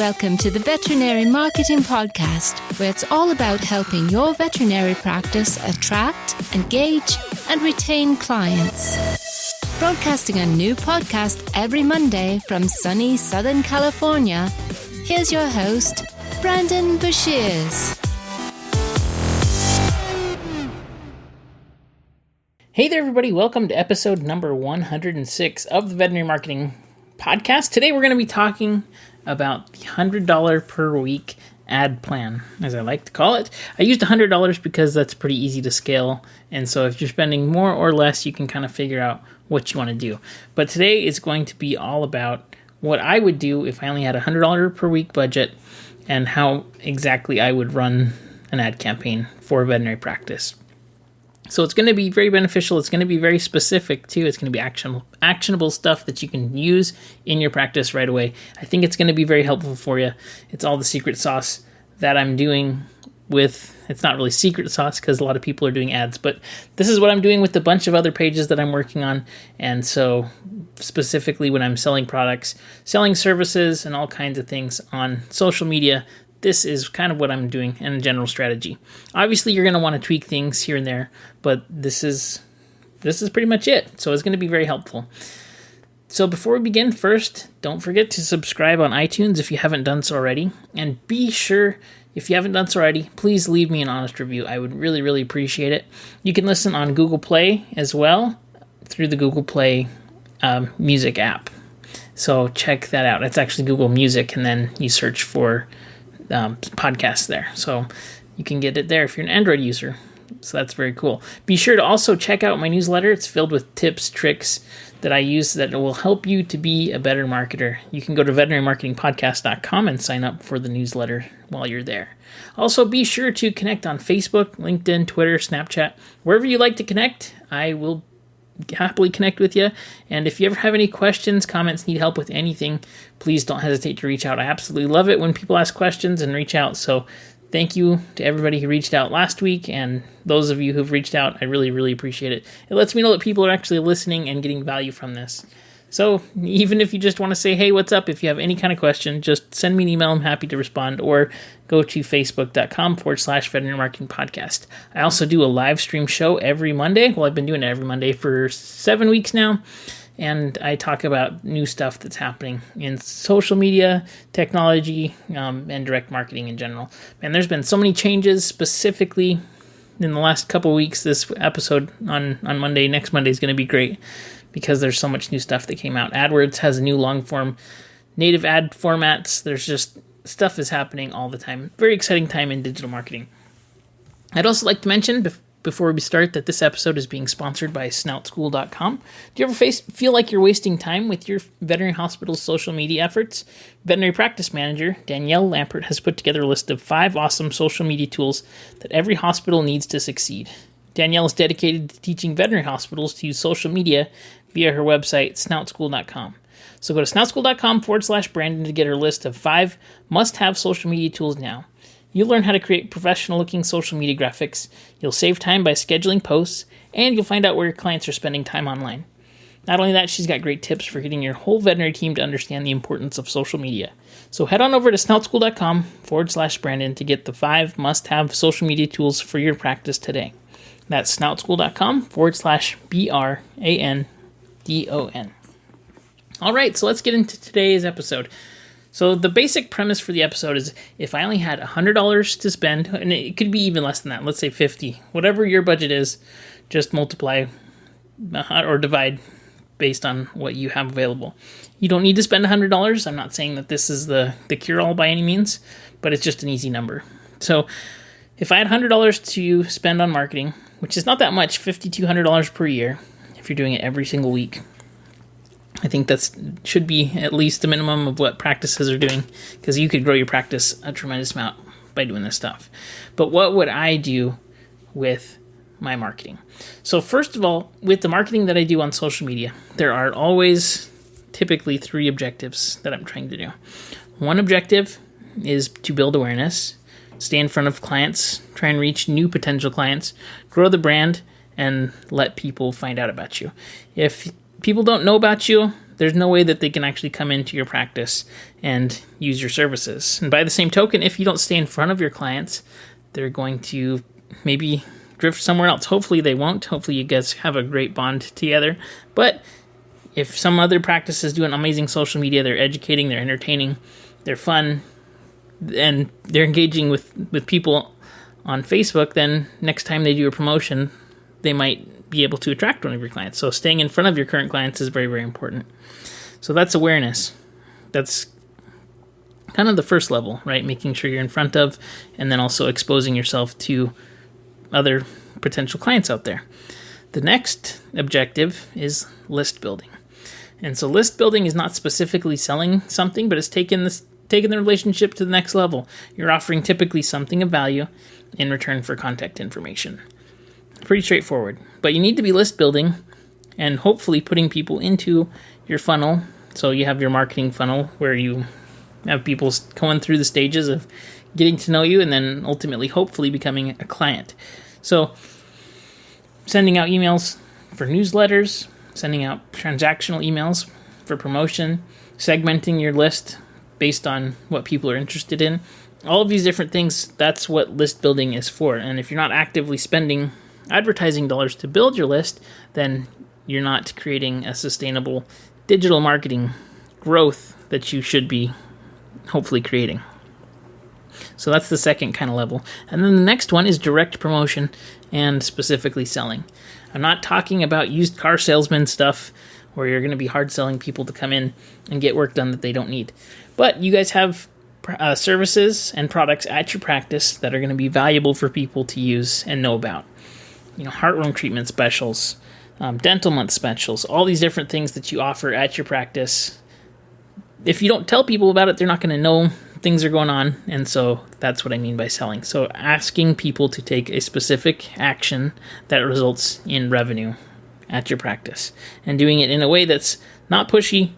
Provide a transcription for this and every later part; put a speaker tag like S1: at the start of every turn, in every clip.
S1: welcome to the Veterinary Marketing Podcast, where it's all about helping your veterinary practice attract, engage, and retain clients. Broadcasting a new podcast every Monday from sunny Southern California, here's your host, Brandon Bashirs.
S2: Hey there, everybody. Welcome to episode number 106 of the Veterinary Marketing Podcast. Today, we're going to be talking about the $100 per week ad plan, as I like to call it. I used $100 because that's pretty easy to scale. And so if you're spending more or less, you can kind of figure out what you want to do. But today is going to be all about what I would do if I only had a $100 per week budget and how exactly I would run an ad campaign for a veterinary practice. So it's going to be very beneficial. It's going to be very specific too. It's going to be actionable stuff that you can use in your practice right away. I think it's going to be very helpful for you. It's all the secret sauce that I'm doing with, it's not really secret sauce because a lot of people are doing ads, but this is what I'm doing with a bunch of other pages that I'm working on. And so specifically when I'm selling products, selling services, and all kinds of things on social media, this is kind of what I'm doing in a general strategy. Obviously, you're going to want to tweak things here and there, but this is pretty much it. So it's going to be very helpful. So before we begin, first, don't forget to subscribe on iTunes if you haven't done so already. And be sure, if you haven't done so already, please leave me an honest review. I would really, really appreciate it. You can listen on Google Play as well through the Google Play music app. So check that out. It's actually Google Music, and then you search for podcast there. So you can get it there if you're an Android user. So that's very cool. Be sure to also check out my newsletter. It's filled with tips, tricks that I use that will help you to be a better marketer. You can go to veterinarymarketingpodcast.com and sign up for the newsletter while you're there. Also, be sure to connect on Facebook, LinkedIn, Twitter, Snapchat. Wherever you like to connect, I will happily connect with you. And if you ever have any questions, comments, need help with anything, please don't hesitate to reach out. I absolutely love it when people ask questions and reach out. So thank you to everybody who reached out last week, and those of you who've reached out, I really, really appreciate it. It lets me know that people are actually listening and getting value from this. So even if you just want to say, hey, what's up? If you have any kind of question, just send me an email. I'm happy to respond, or go to facebook.com/veterinary marketing podcast. I also do a live stream show every Monday. Well, I've been doing it every Monday for 7 weeks now. And I talk about new stuff that's happening in social media, technology, and direct marketing in general. And there's been so many changes specifically in the last couple of weeks. This episode on Monday, next Monday, is going to be great because there's so much new stuff that came out. AdWords has a new long-form native ad formats. There's just stuff is happening all the time. Very exciting time in digital marketing. I'd also like to mention before we start that this episode is being sponsored by snoutschool.com. Do you ever feel like you're wasting time with your veterinary hospital's social media efforts? Veterinary practice manager Danielle Lampert has put together a list of 5 awesome social media tools that every hospital needs to succeed. Danielle is dedicated to teaching veterinary hospitals to use social media via her website, snoutschool.com. So go to snoutschool.com/Brandon to get her list of 5 must-have social media tools now. You'll learn how to create professional-looking social media graphics, you'll save time by scheduling posts, and you'll find out where your clients are spending time online. Not only that, she's got great tips for getting your whole veterinary team to understand the importance of social media. So head on over to snoutschool.com/Brandon to get the 5 must-have social media tools for your practice today. That's snoutschool.com/BRANDON. All right, so let's get into today's episode. So the basic premise for the episode is if I only had $100 to spend, and it could be even less than that, let's say $50, whatever your budget is, just multiply or divide based on what you have available. You don't need to spend $100. I'm not saying that this is the cure-all by any means, but it's just an easy number. So if I had $100 to spend on marketing, which is not that much, $5,200 per year, if you're doing it every single week, I think that should be at least the minimum of what practices are doing, because you could grow your practice a tremendous amount by doing this stuff. But what would I do with my marketing? So first of all, with the marketing that I do on social media, there are always typically 3 objectives that I'm trying to do. One objective is to build awareness, stay in front of clients, try and reach new potential clients, grow the brand, and let people find out about you. If people don't know about you, there's no way that they can actually come into your practice and use your services. And by the same token, if you don't stay in front of your clients, they're going to maybe drift somewhere else. Hopefully they won't. Hopefully you guys have a great bond together. But if some other practices do an amazing social media, they're educating, they're entertaining, they're fun, and they're engaging with people on Facebook, then next time they do a promotion, they might be able to attract one of your clients. So staying in front of your current clients is very, very important. So that's awareness. That's kind of the first level, right? Making sure you're in front of, and then also exposing yourself to other potential clients out there. The next objective is list building. And so list building is not specifically selling something, but it's taking the relationship to the next level. You're offering typically something of value in return for contact information. Pretty straightforward. But you need to be list building and hopefully putting people into your funnel. So you have your marketing funnel where you have people going through the stages of getting to know you and then ultimately hopefully becoming a client. So sending out emails for newsletters, sending out transactional emails for promotion, segmenting your list based on what people are interested in. All of these different things, that's what list building is for. And if you're not actively spending advertising dollars to build your list, then you're not creating a sustainable digital marketing growth that you should be hopefully creating. So that's the second kind of level. And then the next one is direct promotion and specifically selling. I'm not talking about used car salesman stuff where you're going to be hard selling people to come in and get work done that they don't need. But you guys have services and products at your practice that are going to be valuable for people to use and know about. Heartworm treatment specials, dental month specials, all these different things that you offer at your practice. If you don't tell people about it, they're not going to know things are going on. And so that's what I mean by selling. So asking people to take a specific action that results in revenue at your practice and doing it in a way that's not pushy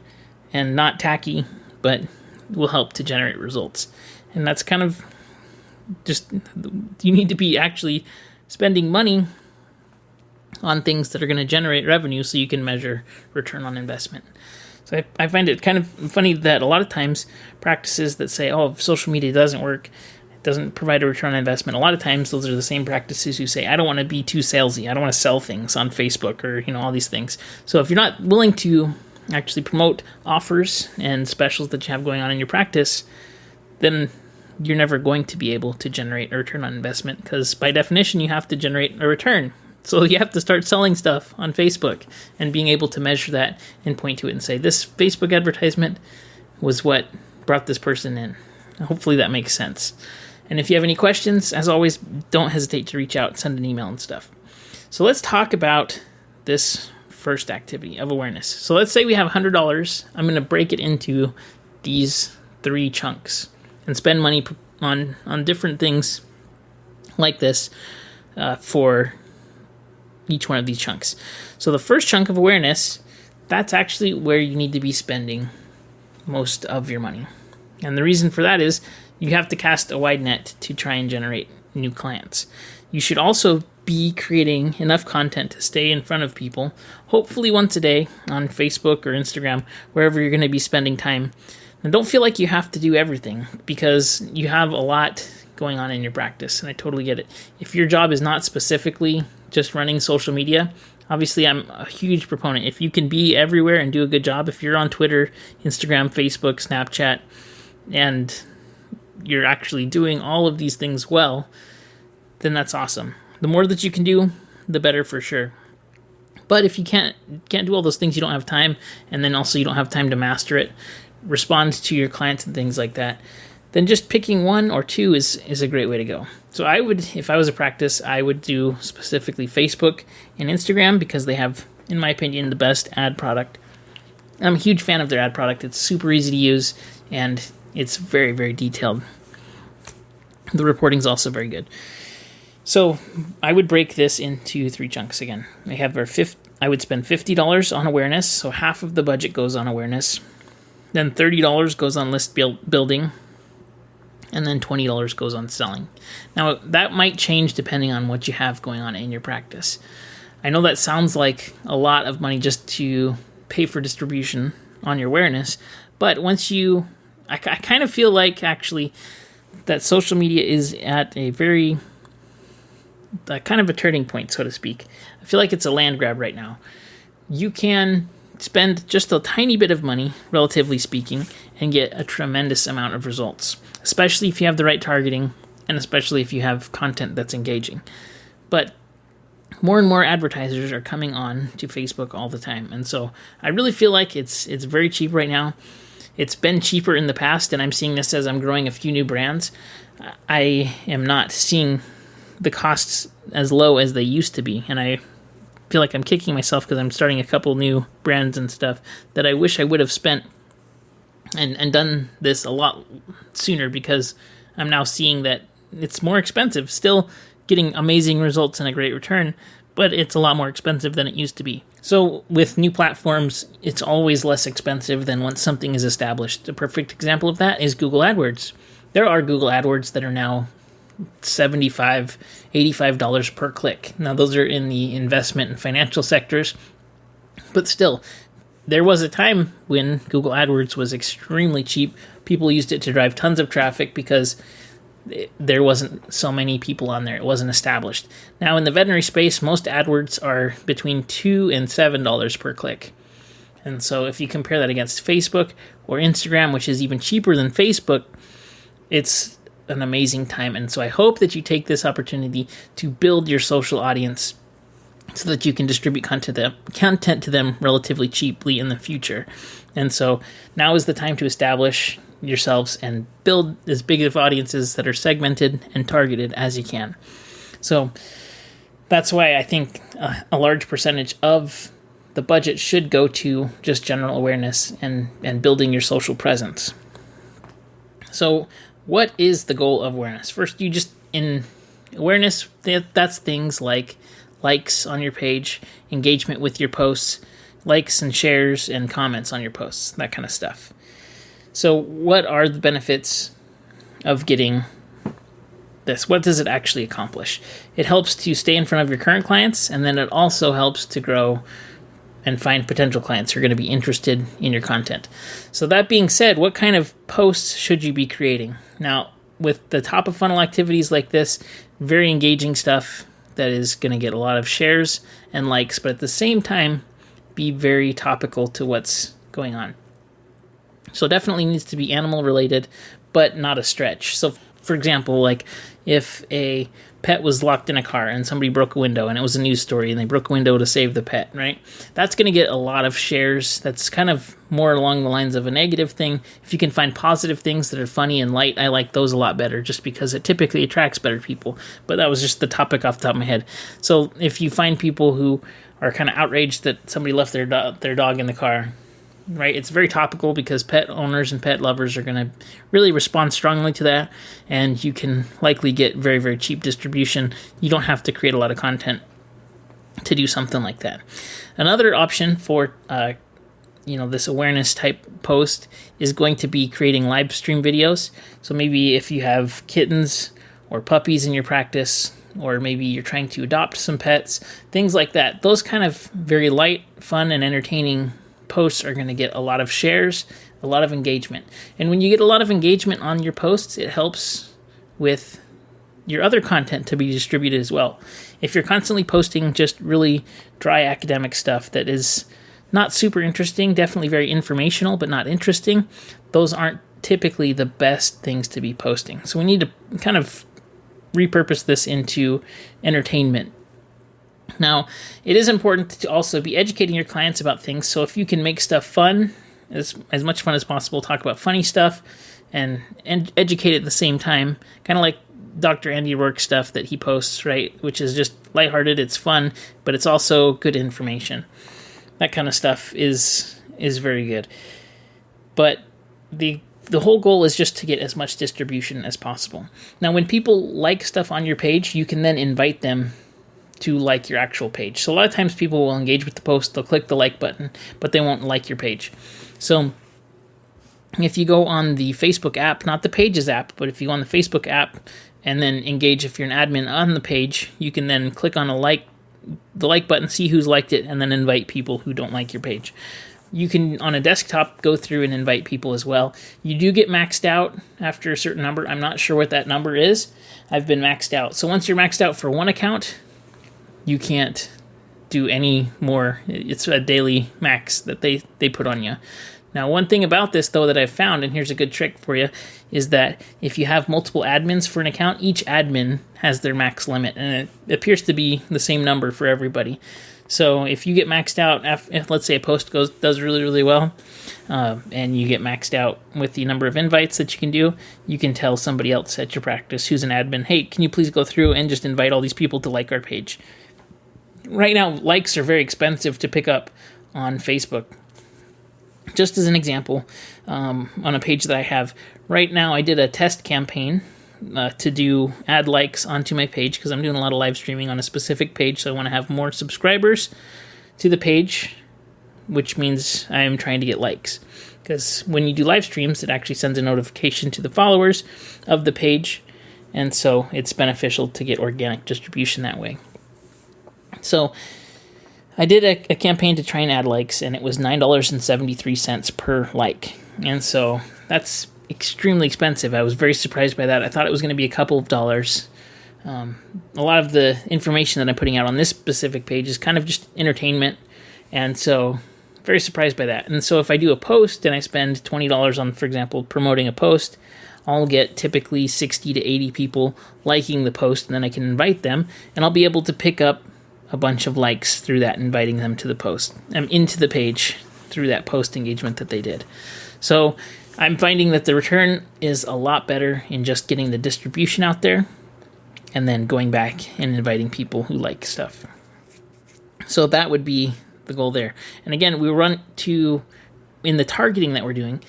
S2: and not tacky, but will help to generate results. And that's kind of just, you need to be actually spending money on things that are going to generate revenue so you can measure return on investment. So I find it kind of funny that a lot of times practices that say, oh, if social media doesn't work, it doesn't provide a return on investment, a lot of times those are the same practices who say, I don't want to be too salesy, I don't want to sell things on Facebook or all these things. So if you're not willing to actually promote offers and specials that you have going on in your practice, then you're never going to be able to generate a return on investment, because by definition you have to generate a return. So you have to start selling stuff on Facebook and being able to measure that and point to it and say, this Facebook advertisement was what brought this person in. Hopefully that makes sense. And if you have any questions, as always, don't hesitate to reach out, send an email and stuff. So let's talk about this first activity of awareness. So let's say we have $100. I'm going to break it into these 3 chunks and spend money on different things like this for each one of these chunks. So the first chunk of awareness, that's actually where you need to be spending most of your money. And the reason for that is you have to cast a wide net to try and generate new clients. You should also be creating enough content to stay in front of people, hopefully once a day on Facebook or Instagram, wherever you're going to be spending time. And don't feel like you have to do everything, because you have a lot going on in your practice, and I totally get it. If your job is not specifically just running social media, obviously I'm a huge proponent. If you can be everywhere and do a good job, if you're on Twitter, Instagram, Facebook, Snapchat, and you're actually doing all of these things well, then that's awesome. The more that you can do, the better for sure. But if you can't do all those things, you don't have time, and then also you don't have time to master it, respond to your clients and things like that, then just picking 1 or 2 is a great way to go. So I would, if I was a practice, I would do specifically Facebook and Instagram, because they have, in my opinion, the best ad product. I'm a huge fan of their ad product. It's super easy to use, and it's very, very detailed. The reporting's also very good. So I would break this into 3 chunks again. I would spend $50 on awareness, so half of the budget goes on awareness. Then $30 goes on list building, and then $20 goes on selling. Now, that might change depending on what you have going on in your practice. I know that sounds like a lot of money just to pay for distribution on your awareness. But once I kind of feel like actually that social media is at a very kind of a turning point, so to speak. I feel like it's a land grab right now. You can spend just a tiny bit of money, relatively speaking, and get a tremendous amount of results, especially if you have the right targeting and especially if you have content that's engaging. But more and more advertisers are coming on to Facebook all the time, and so I really feel like it's very cheap right now. It's been cheaper in the past, and I'm seeing this as I'm growing a few new brands. I am not seeing the costs as low as they used to be, and I feel like I'm kicking myself because I'm starting a couple new brands and stuff that I wish I would have spent and done this a lot sooner, because I'm now seeing that it's more expensive. Still getting amazing results and a great return, but it's a lot more expensive than it used to be. So with new platforms, it's always less expensive than once something is established. A perfect example of that is Google AdWords. There are Google AdWords that are now $75, $85 per click. Now, those are in the investment and financial sectors, but still, there was a time when Google AdWords was extremely cheap. People used it to drive tons of traffic because there wasn't so many people on there. It wasn't established. Now, in the veterinary space, most AdWords are between $2 and $7 per click. And so if you compare that against Facebook or Instagram, which is even cheaper than Facebook, it's an amazing time. And so I hope that you take this opportunity to build your social audience so that you can distribute content to them relatively cheaply in the future. And so now is the time to establish yourselves and build as big of audiences that are segmented and targeted as you can. So that's why I think a large percentage of the budget should go to just general awareness and building your social presence. So what is the goal of awareness? First, in awareness, that's things like likes on your page, engagement with your posts, likes and shares and comments on your posts, that kind of stuff. So what are the benefits of getting this? What does it actually accomplish? It helps to stay in front of your current clients, and then it also helps to grow and find potential clients who are going to be interested in your content. So that being said, what kind of posts should you be creating? Now, with the top of funnel activities like this, very engaging stuff that is going to get a lot of shares and likes, but at the same time, be very topical to what's going on. So definitely needs to be animal related, but not a stretch. So for example, like if a pet was locked in a car and somebody broke a window and it was a news story and they broke a window to save the pet, right? That's going to get a lot of shares. That's kind of more along the lines of a negative thing. If you can find positive things that are funny and light, I like those a lot better just because it typically attracts better people. But that was just the topic off the top of my head. So if you find people who are kind of outraged that somebody left their dog in the car, right? It's very topical because pet owners and pet lovers are going to really respond strongly to that, and you can likely get very, very cheap distribution. You don't have to create a lot of content to do something like that. Another option for this awareness type post is going to be creating live stream videos. So maybe if you have kittens or puppies in your practice, or maybe you're trying to adopt some pets, things like that. Those kind of very light, fun, and entertaining posts are going to get a lot of shares, a lot of engagement. And when you get a lot of engagement on your posts, it helps with your other content to be distributed as well. If you're constantly posting just really dry academic stuff that is not super interesting, definitely very informational, but not interesting, those aren't typically the best things to be posting. So we need to kind of repurpose this into entertainment. Now, it is important to also be educating your clients about things. So if you can make stuff fun, as much fun as possible, talk about funny stuff and educate at the same time, kind of like Dr. Andy Rourke stuff that he posts, right? Which is just lighthearted, it's fun, but it's also good information. That kind of stuff is very good. But the whole goal is just to get as much distribution as possible. Now, when people like stuff on your page, you can then invite them to like your actual page. So a lot of times people will engage with the post, they'll click the like button, but they won't like your page. So if you go on the Facebook app, not the Pages app, but if you go on the Facebook app and then engage, if you're an admin on the page, you can then click on the like button, see who's liked it, and then invite people who don't like your page. you can, on a desktop, go through and invite people as well. You do get maxed out after a certain number. I'm not sure what that number is. I've been maxed out. So once you're maxed out for one account, you can't do any more. It's a daily max that they put on you. Now, one thing about this, though, that I've found, and here's a good trick for you, is that if you have multiple admins for an account, each admin has their max limit, and it appears to be the same number for everybody. So if you get maxed out, if let's say a post does really, really well, and you get maxed out with the number of invites that you can tell somebody else at your practice who's an admin, hey, can you please go through and just invite all these people to like our page? Right now, likes are very expensive to pick up on Facebook. Just as an example, on a page that I have right now, I did a test campaign to add likes onto my page because I'm doing a lot of live streaming on a specific page, so I want to have more subscribers to the page, which means I'm trying to get likes. Because when you do live streams, it actually sends a notification to the followers of the page, and so it's beneficial to get organic distribution that way. So I did a campaign to try and add likes, and it was $9.73 per like. And so that's extremely expensive. I was very surprised by that. I thought it was going to be a couple of dollars. A lot of the information that I'm putting out on this specific page is kind of just entertainment, and so very surprised by that. And so if I do a post and I spend $20 on, for example, promoting a post, I'll get typically 60 to 80 people liking the post, and then I can invite them, and I'll be able to pick up a bunch of likes through that, inviting them to the post, into the page through that post engagement that they did. So I'm finding that the return is a lot better in just getting the distribution out there and then going back and inviting people who like stuff. So that would be the goal there. And again, we run in the targeting that we're doing,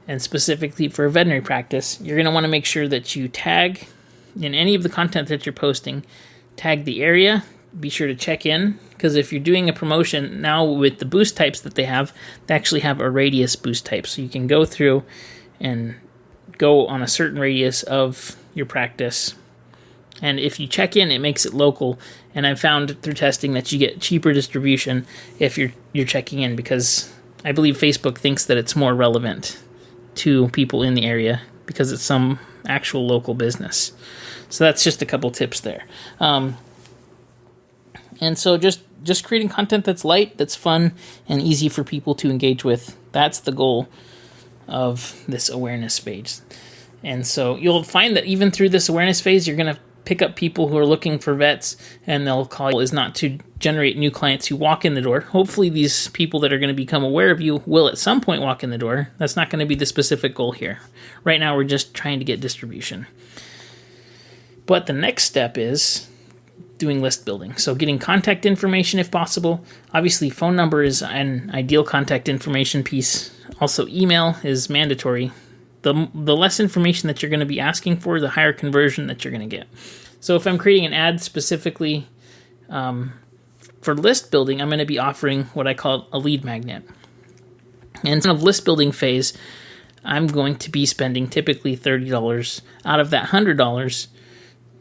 S2: and specifically for a veterinary practice, you're going to want to make sure that you tag in any of the content that you're posting, tag the area. Be sure to check in, because if you're doing a promotion now with the boost types that they actually have a radius boost type. So you can go through and go on a certain radius of your practice. And if you check in, it makes it local. And I've found through testing that you get cheaper distribution if you're checking in, because I believe Facebook thinks that it's more relevant to people in the area because it's some actual local business. So that's just a couple tips there. And so just creating content that's light, that's fun, and easy for people to engage with. That's the goal of this awareness phase. And so you'll find that even through this awareness phase, you're going to pick up people who are looking for vets, and they'll call you. Is not to generate new clients who walk in the door. Hopefully these people that are going to become aware of you will at some point walk in the door. That's not going to be the specific goal here. Right now we're just trying to get distribution. But the next step is doing list building. So getting contact information if possible. Obviously, phone number is an ideal contact information piece. Also, email is mandatory. The less information that you're going to be asking for, the higher conversion that you're going to get. So if I'm creating an ad specifically for list building, I'm going to be offering what I call a lead magnet. And in the list building phase, I'm going to be spending typically $30 out of that $100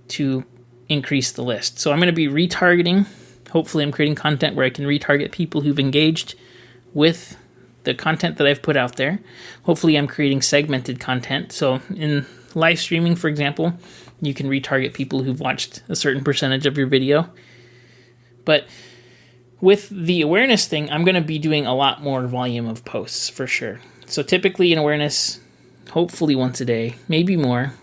S2: to increase the list. So I'm going to be retargeting. Hopefully I'm creating content where I can retarget people who've engaged with the content that I've put out there. Hopefully I'm creating segmented content. So in live streaming, for example, you can retarget people who've watched a certain percentage of your video. But with the awareness thing, I'm going to be doing a lot more volume of posts for sure. So typically in awareness, hopefully once a day, maybe more.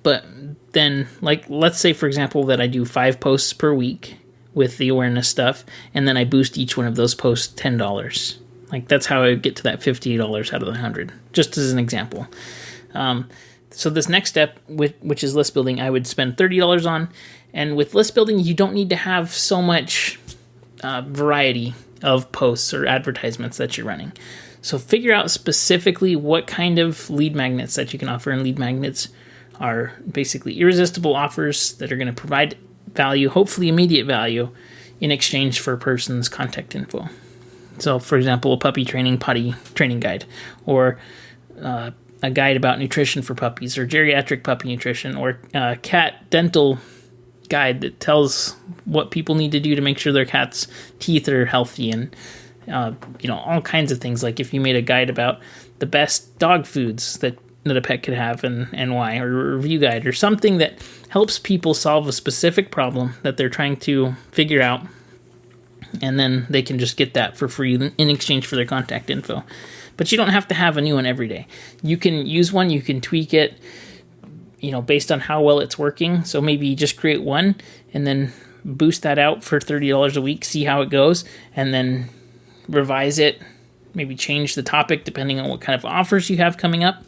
S2: But then, like, let's say, for example, that I do 5 posts per week with the awareness stuff, and then I boost each one of those posts $10. Like, that's how I get to that $50 out of the 100, just as an example. So this next step, which is list building, I would spend $30 on. And with list building, you don't need to have so much variety of posts or advertisements that you're running. So figure out specifically what kind of lead magnets that you can offer, and lead magnets are basically irresistible offers that are going to provide value, hopefully immediate value, in exchange for a person's contact info. So, for example, a puppy training, potty training guide, or a guide about nutrition for puppies, or geriatric puppy nutrition, or a cat dental guide that tells what people need to do to make sure their cat's teeth are healthy and all kinds of things. Like if you made a guide about the best dog foods that a pet could have and why, or a review guide or something that helps people solve a specific problem that they're trying to figure out, and then they can just get that for free in exchange for their contact info. But you don't have to have a new one every day. You can use one, you can tweak it, based on how well it's working. So maybe you just create one and then boost that out for $30 a week, see how it goes, and then revise it, maybe change the topic depending on what kind of offers you have coming up.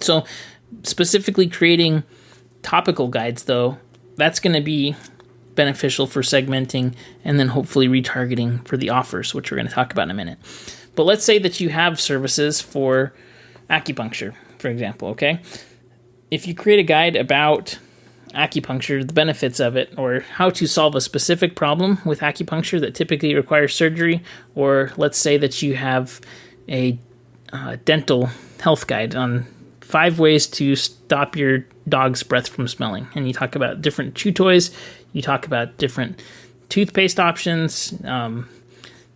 S2: So specifically creating topical guides, though, that's going to be beneficial for segmenting and then hopefully retargeting for the offers, which we're going to talk about in a minute. But let's say that you have services for acupuncture, for example, okay? If you create a guide about acupuncture, the benefits of it, or how to solve a specific problem with acupuncture that typically requires surgery, or let's say that you have a dental health guide on 5 ways to stop your dog's breath from smelling. And you talk about different chew toys, you talk about different toothpaste options,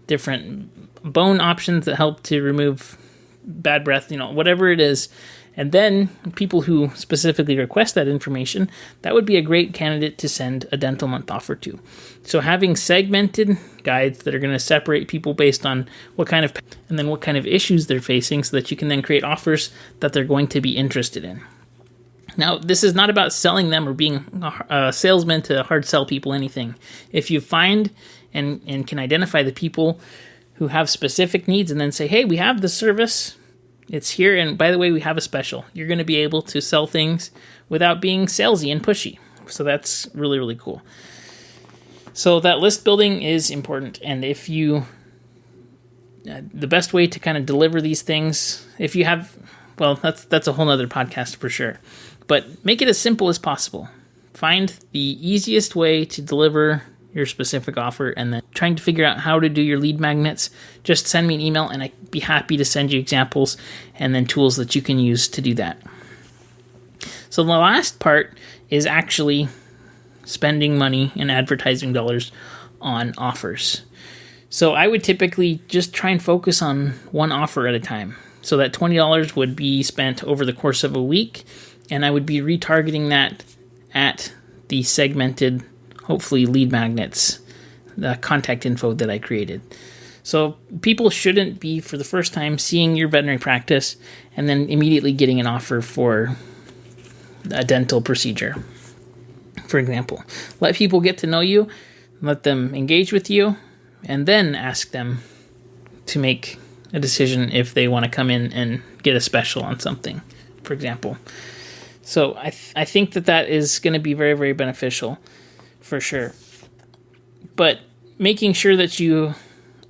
S2: different bone options that help to remove bad breath, whatever it is. And then people who specifically request that information, that would be a great candidate to send a dental month offer to. So having segmented guides that are going to separate people based on what kind of issues they're facing, so that you can then create offers that they're going to be interested in. Now, this is not about selling them or being a salesman to hard sell people anything. If you find and can identify the people who have specific needs and then say, hey, we have this service, it's here, and by the way, we have a special. You're going to be able to sell things without being salesy and pushy. So that's really, really cool. So that list building is important. And if you, the best way to kind of deliver these things, if you have, well, that's a whole nother podcast for sure. But make it as simple as possible. Find the easiest way to deliver your specific offer, and then trying to figure out how to do your lead magnets, just send me an email and I'd be happy to send you examples and then tools that you can use to do that. So the last part is actually spending money and advertising dollars on offers. So I would typically just try and focus on one offer at a time. So that $20 would be spent over the course of a week, and I would be retargeting that at the segmented, hopefully, lead magnets, the contact info that I created. So people shouldn't be, for the first time, seeing your veterinary practice and then immediately getting an offer for a dental procedure, for example. Let people get to know you, let them engage with you, and then ask them to make a decision if they want to come in and get a special on something, for example. So I think that is going to be very, very beneficial for sure. But making sure that you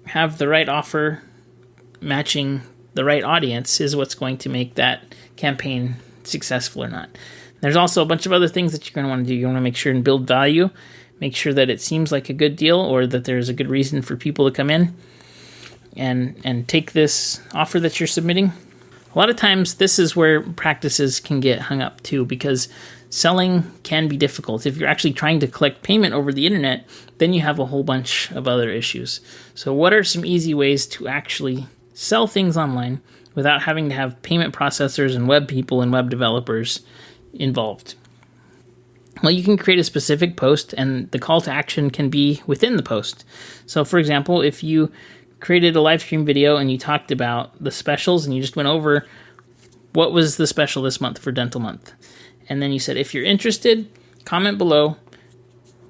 S2: have the right offer matching the right audience is what's going to make that campaign successful or not. There's also a bunch of other things that you're going to want to do. You want to make sure and build value, make sure that it seems like a good deal or that there's a good reason for people to come in and take this offer that you're submitting. A lot of times this is where practices can get hung up too, because selling can be difficult. If you're actually trying to collect payment over the internet, then you have a whole bunch of other issues. So what are some easy ways to actually sell things online without having to have payment processors and web people and web developers involved? Well, you can create a specific post, and the call to action can be within the post. So for example, if you created a live stream video and you talked about the specials and you just went over what was the special this month for Dental Month. And then you said, if you're interested, comment below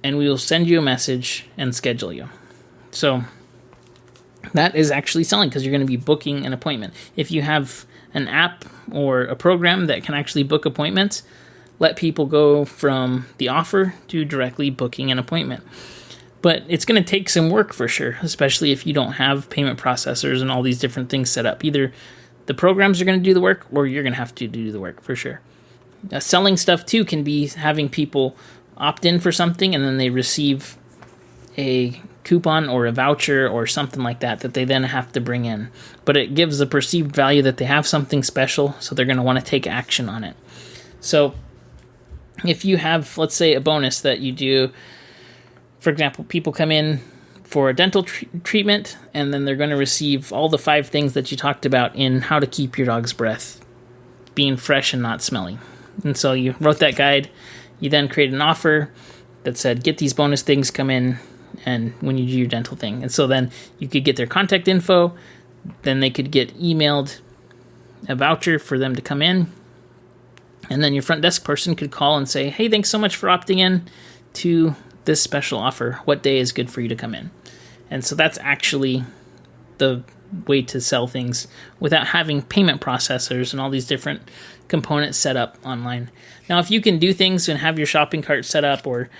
S2: and we will send you a message and schedule you. So that is actually selling because you're going to be booking an appointment. If you have an app or a program that can actually book appointments, let people go from the offer to directly booking an appointment. But it's going to take some work for sure, especially if you don't have payment processors and all these different things set up. Either the programs are going to do the work or you're going to have to do the work for sure. Selling stuff too can be having people opt in for something and then they receive a coupon or a voucher or something like that they then have to bring in. But it gives the perceived value that they have something special, so they're going to want to take action on it. So if you have, let's say, a bonus that you do, for example, people come in for a dental treatment, and then they're going to receive all the 5 things that you talked about in how to keep your dog's breath being fresh and not smelly. And so you wrote that guide. You then created an offer that said, get these bonus things, come in, and when you do your dental thing. And so then you could get their contact info, then they could get emailed a voucher for them to come in, and then your front desk person could call and say, hey, thanks so much for opting in to this special offer. What day is good for you to come in? And so that's actually the way to sell things without having payment processors and all these different components set up online. Now, if you can do things and have your shopping cart set up, or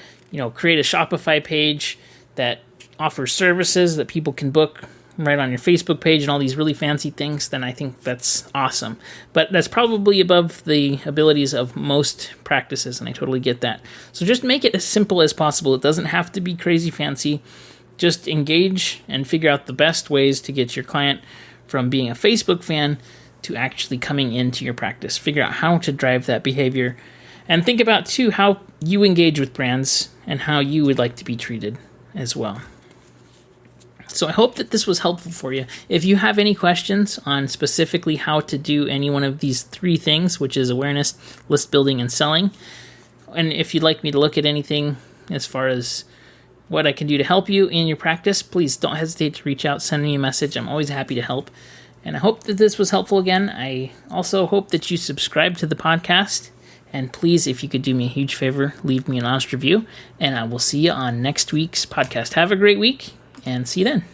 S2: create a Shopify page that offers services that people can book right on your Facebook page and all these really fancy things, then I think that's awesome. But that's probably above the abilities of most practices, and I totally get that. So just make it as simple as possible. It doesn't have to be crazy fancy. Just engage and figure out the best ways to get your client from being a Facebook fan to actually coming into your practice. Figure out how to drive that behavior, and think about, too, how you engage with brands and how you would like to be treated as well. So I hope that this was helpful for you. If you have any questions on specifically how to do any one of these 3 things, which is awareness, list building, and selling, and if you'd like me to look at anything as far as what I can do to help you in your practice, please don't hesitate to reach out, send me a message. I'm always happy to help. And I hope that this was helpful again. I also hope that you subscribe to the podcast. And please, if you could do me a huge favor, leave me an honest review. And I will see you on next week's podcast. Have a great week, and see you then.